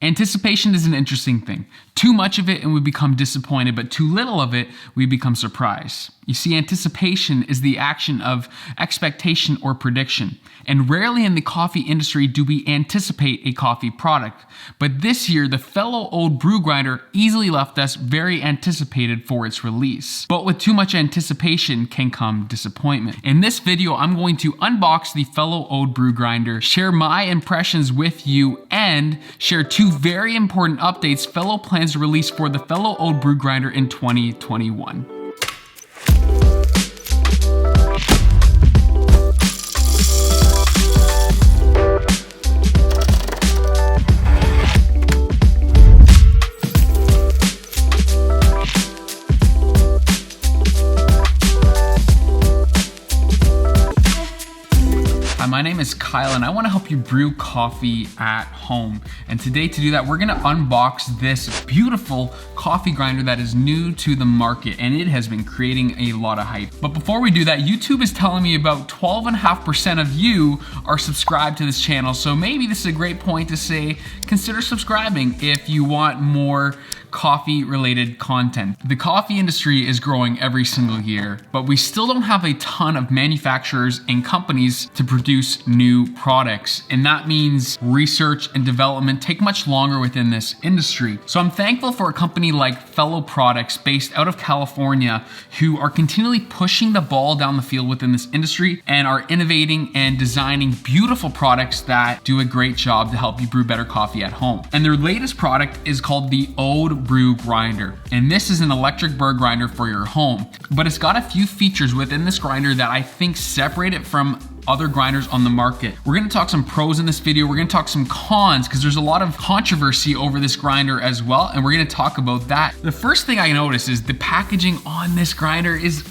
Anticipation is an interesting thing. Too much of it and we become disappointed, but too little of it, we become surprised. You see, anticipation is the action of expectation or prediction. And rarely in the coffee industry do we anticipate a coffee product. But this year, the Fellow Ode Brew Grinder easily left us very anticipated for its release. But with too much anticipation can come disappointment. In this video, I'm going to unbox the Fellow Ode Brew Grinder, share my impressions with you, and share two very important updates Fellow plans to release for the Fellow Ode Brew Grinder in 2021. My name is Kyle and I want to help you brew coffee at home. And today to do that, we're going to unbox this beautiful coffee grinder that is new to the market and it has been creating a lot of hype. But before we do that, YouTube is telling me about 12.5% of you are subscribed to this channel. So maybe this is a great point to say, consider subscribing if you want more coffee related content. The coffee industry is growing every single year, but we still don't have a ton of manufacturers and companies to produce new products. And that means research and development take much longer within this industry. So I'm thankful for a company like Fellow Products based out of California who are continually pushing the ball down the field within this industry and are innovating and designing beautiful products that do a great job to help you brew better coffee at home. And their latest product is called the Ode Brew Grinder. And this is an electric burr grinder for your home. But it's got a few features within this grinder that I think separate it from other grinders on the market. We're gonna talk some pros in this video. We're gonna talk some cons because there's a lot of controversy over this grinder as well. And we're gonna talk about that. The first thing I notice is the packaging on this grinder is,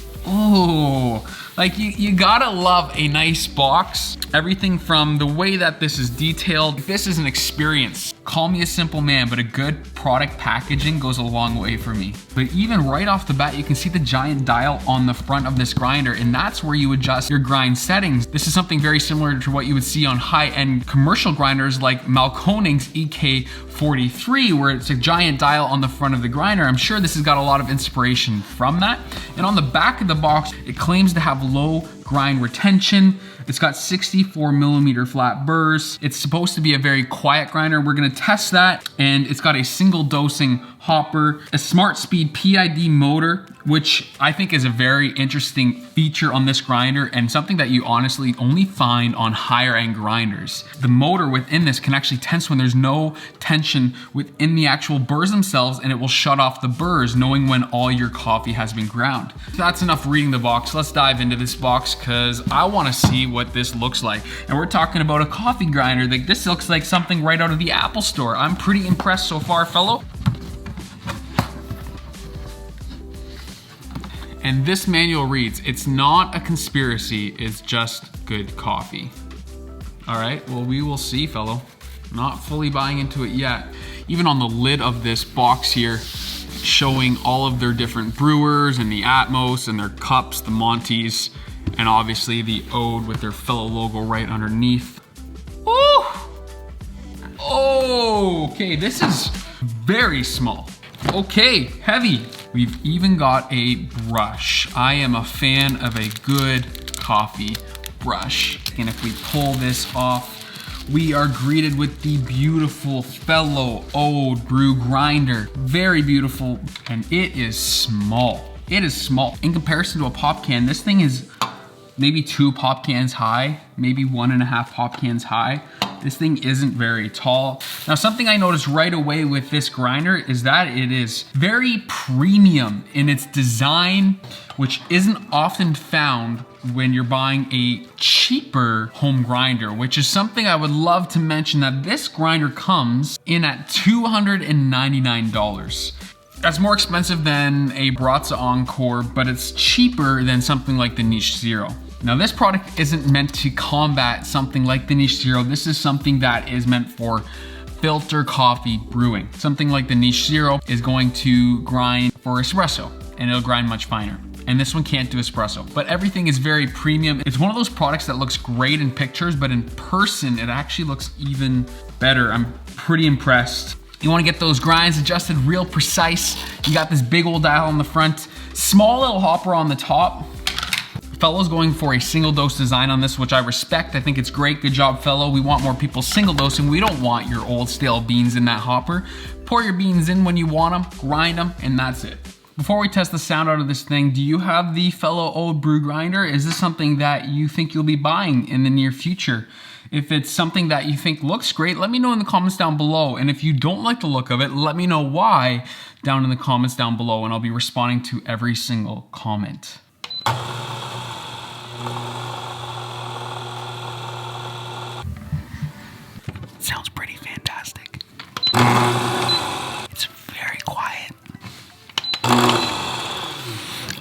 like you gotta love a nice box. Everything from the way that this is detailed. This is an experience. Call me a simple man, but a good product packaging goes a long way for me. But even right off the bat, you can see the giant dial on the front of this grinder, and that's where you adjust your grind settings. This is something very similar to what you would see on high-end commercial grinders like Mahlkoning's EK43, where it's a giant dial on the front of the grinder. I'm sure this has got a lot of inspiration from that. And on the back of the box, it claims to have low grind retention. It's got 64 millimeter flat burrs. It's supposed to be a very quiet grinder. We're gonna test that. And it's got a single dosing hopper, a smart speed PID motor, which I think is a very interesting feature on this grinder and something that you honestly only find on higher end grinders. The motor within this can actually tense when there's no tension within the actual burrs themselves, and it will shut off the burrs knowing when all your coffee has been ground. That's enough reading the box. Let's dive into this box because I want to see what this looks like. And we're talking about a coffee grinder. Like, this looks like something right out of the Apple Store. I'm pretty impressed so far, fellow. And this manual reads, it's not a conspiracy, it's just good coffee. All right, well, we will see, fellow. Not fully buying into it yet. Even on the lid of this box here, showing all of their different brewers and the Atmos and their cups, the Montes, and obviously the Ode with their Fellow logo right underneath. Woo! Oh, okay, this is very small. Okay, heavy. We've even got a brush. I am a fan of a good coffee brush. And if we pull this off, we are greeted with the beautiful Fellow Ode Brew Grinder. Very beautiful, and it is small. It is small. In comparison to a pop can, this thing is maybe 2 pop cans high, maybe 1.5 pop cans high. This thing isn't very tall. Now, something I noticed right away with this grinder is that it is very premium in its design, which isn't often found when you're buying a cheaper home grinder, which is something I would love to mention, that this grinder comes in at $299. That's more expensive than a Brazza Encore, but it's cheaper than something like the Niche Zero. Now, this product isn't meant to combat something like the Niche Zero. This is something that is meant for filter coffee brewing. Something like the Niche Zero is going to grind for espresso, and it'll grind much finer. And this one can't do espresso, but everything is very premium. It's one of those products that looks great in pictures, but in person, it actually looks even better. I'm pretty impressed. You want to get those grinds adjusted real precise. You got this big old dial on the front, small little hopper on the top. Fellow's going for a single dose design on this, which I respect. I think it's great. Good job, Fellow. We want more people single dosing. We don't want your old stale beans in that hopper. Pour your beans in when you want them, grind them, and that's it. Before we test the sound out of this thing, do you have the Fellow Ode Brew Grinder? Is this something that you think you'll be buying in the near future? If it's something that you think looks great, let me know in the comments down below. And if you don't like the look of it, let me know why down in the comments down below, and I'll be responding to every single comment. Sounds pretty fantastic. It's very quiet.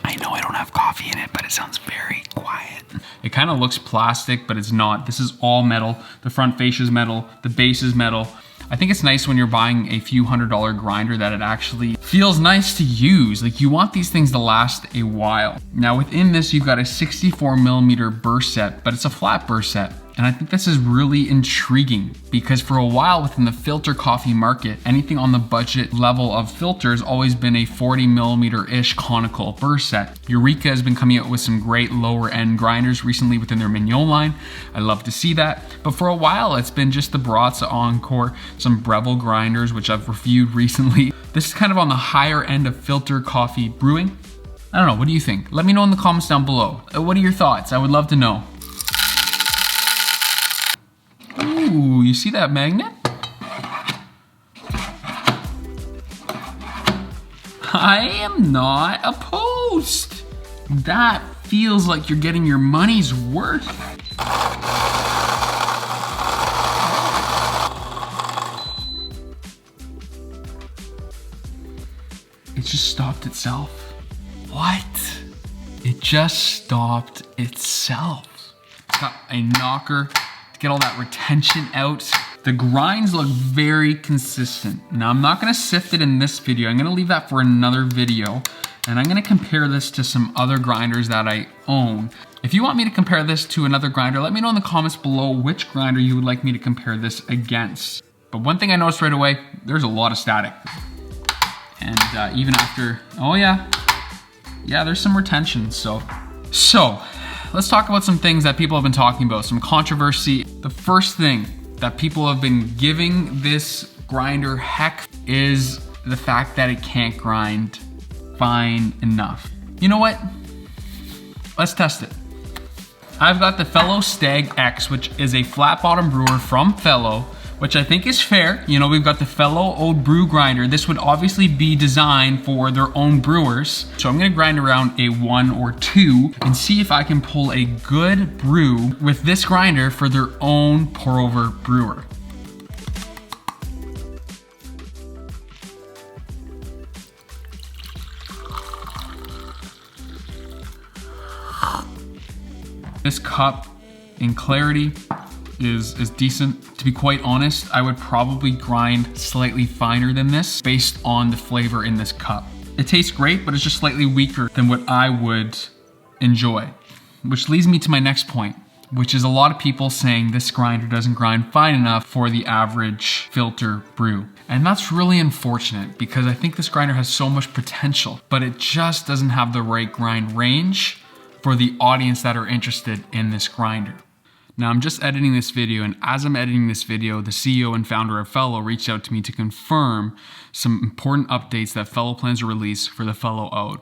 I know I don't have coffee in it, but it sounds very quiet. It kind of looks plastic, but it's not. This is all metal. The front face is metal, the base is metal. I think it's nice when you're buying a few $100 grinder that it actually feels nice to use. Like, you want these things to last a while. Now within this, you've got a 64mm Burr set, but it's a flat Burr set. And I think this is really intriguing because for a while within the filter coffee market, anything on the budget level of filter has always been a 40mm-ish conical Burr set. Eureka has been coming out with some great lower end grinders recently within their Mignon line. I love to see that. But for a while, it's been just the Baratza Encore, some Breville grinders, which I've reviewed recently. This is kind of on the higher end of filter coffee brewing. I don't know, what do you think? Let me know in the comments down below. What are your thoughts? I would love to know. Ooh, you see that magnet? I am not opposed. That feels like you're getting your money's worth. It just stopped itself. What? It just stopped itself. Got a knocker. Get all that retention out. The grinds look very consistent. Now I'm not gonna sift it in this video. I'm gonna leave that for another video. And I'm gonna compare this to some other grinders that I own. If you want me to compare this to another grinder, let me know in the comments below which grinder you would like me to compare this against. But one thing I noticed right away, there's a lot of static. And even after, oh yeah, there's some retention, so. Let's talk about some things that people have been talking about, some controversy. The first thing that people have been giving this grinder heck is the fact that it can't grind fine enough. You know what? Let's test it. I've got the Fellow Stag X, which is a flat bottom brewer from Fellow, which I think is fair. You know, we've got the Fellow Ode Brew Grinder. This would obviously be designed for their own brewers. So I'm gonna grind around a 1 or 2 and see if I can pull a good brew with this grinder for their own pour over brewer. This cup in clarity is decent. To be quite honest, I would probably grind slightly finer than this based on the flavor in this cup. It tastes great, but it's just slightly weaker than what I would enjoy. Which leads me to my next point, which is a lot of people saying this grinder doesn't grind fine enough for the average filter brew. And that's really unfortunate because I think this grinder has so much potential, but it just doesn't have the right grind range for the audience that are interested in this grinder. Now I'm just editing this video, and as I'm editing this video, the CEO and founder of Fellow reached out to me to confirm some important updates that Fellow plans to release for the Fellow Ode.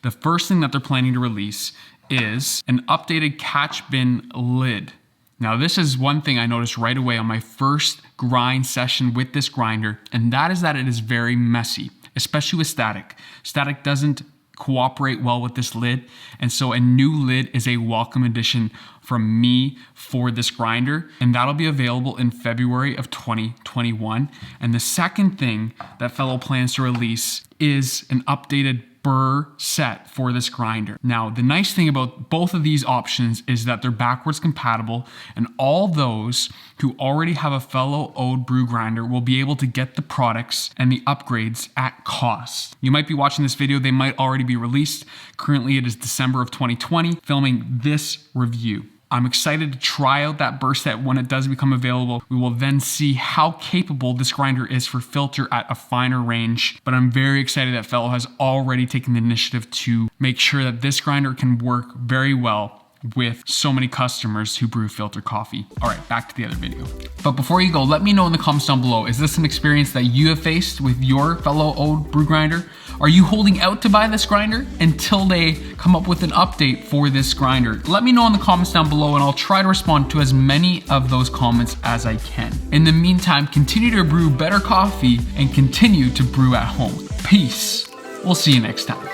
The first thing that they're planning to release is an updated catch bin lid. Now this is one thing I noticed right away on my first grind session with this grinder, and that is that it is very messy, especially with static. Static doesn't cooperate well with this lid, and so a new lid is a welcome addition from me for this grinder, and that'll be available in February of 2021. And the second thing that Fellow plans to release is an updated Burr set for this grinder. Now, the nice thing about both of these options is that they're backwards compatible, and all those who already have a Fellow Ode Brew Grinder will be able to get the products and the upgrades at cost. You might be watching this video, they might already be released. Currently, it is December of 2020, filming this review. I'm excited to try out that Burr set when it does become available. We will then see how capable this grinder is for filter at a finer range. But I'm very excited that Fellow has already taken the initiative to make sure that this grinder can work very well with so many customers who brew filter coffee. All right, back to the other video. But before you go, let me know in the comments down below, is this an experience that you have faced with your Fellow Ode brew grinder? Are you holding out to buy this grinder until they come up with an update for this grinder? Let me know in the comments down below and I'll try to respond to as many of those comments as I can. In the meantime, continue to brew better coffee and continue to brew at home. Peace. We'll see you next time.